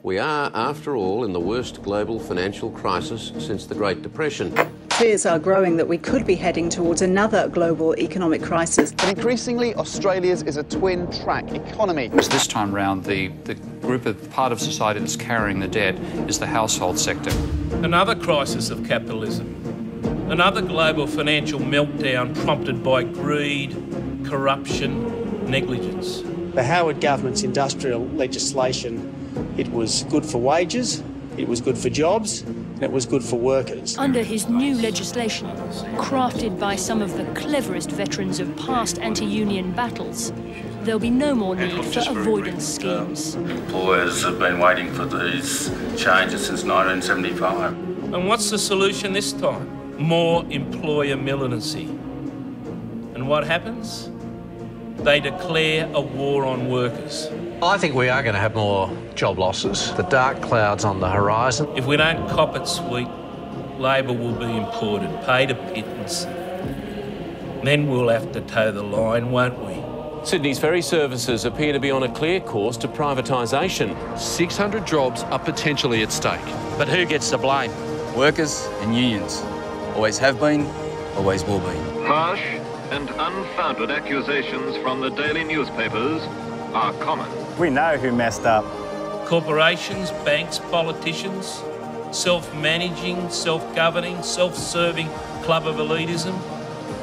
We are, after all, in the worst global financial crisis since the Great Depression. Fears are growing that we could be heading towards another global economic crisis. But increasingly, Australia's is a twin-track economy. This time round, the part of society that's carrying the debt is the household sector. Another crisis of capitalism. Another global financial meltdown prompted by greed, corruption, negligence. The Howard government's industrial legislation, it was good for wages, it was good for jobs, and it was good for workers. Under his new legislation, crafted by some of the cleverest veterans of past anti-union battles, there'll be no more need for avoidance schemes. Employers have been waiting for these changes since 1975. And what's the solution this time? More employer militancy. And what happens? They declare a war on workers. I think we are going to have more job losses. The dark cloud's on the horizon. If we don't cop it sweet, labour will be imported, paid a pittance. Then we'll have to toe the line, won't we? Sydney's ferry services appear to be on a clear course to privatisation. 600 jobs are potentially at stake. But who gets the blame? Workers and unions. Always have been, always will be. Harsh and unfounded accusations from the daily newspapers are common. We know who messed up. Corporations, banks, politicians, self-managing, self-governing, self-serving club of elitism,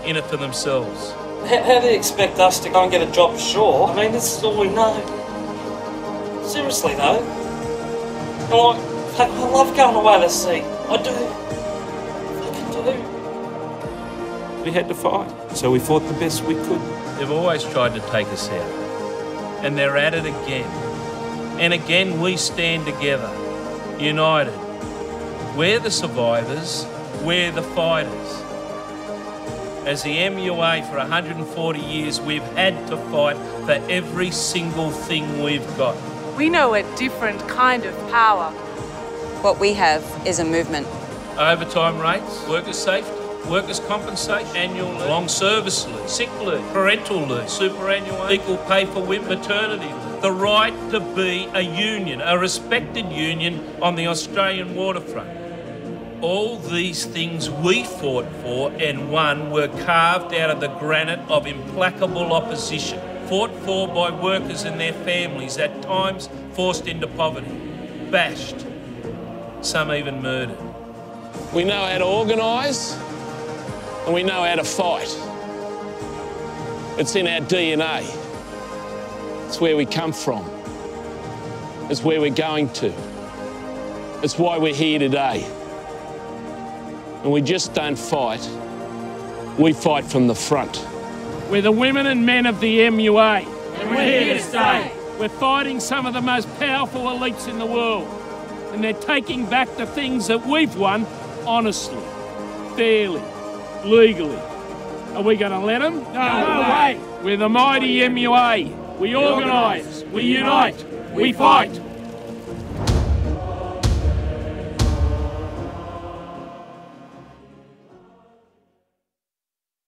in it for themselves. How do you expect us to go and get a job ashore? I mean, this is all we know. Seriously, though. I love going away to sea. I do. I do. We had to fight, so we fought the best we could. They've always tried to take us out, and they're at it again. And again we stand together, united. We're the survivors, we're the fighters. As the MUA for 140 years, we've had to fight for every single thing we've got. We know a different kind of power. What we have is a movement. Overtime rates, workers' safety, workers' compensation, annual leave, long service leave, sick leave, parental leave, superannuation, equal pay for women, maternity leave, the right to be a union, a respected union on the Australian waterfront. All these things we fought for and won were carved out of the granite of implacable opposition, fought for by workers and their families, at times forced into poverty, bashed, some even murdered. We know how to organise and we know how to fight. It's in our DNA. It's where we come from. It's where we're going to. It's why we're here today. And we just don't fight, we fight from the front. We're the women and men of the MUA. And we're here to stay. We're fighting some of the most powerful elites in the world. And they're taking back the things that we've won honestly, fairly, legally. Are we going to let them? No way. We're the mighty MUA. We organise, we unite, we fight.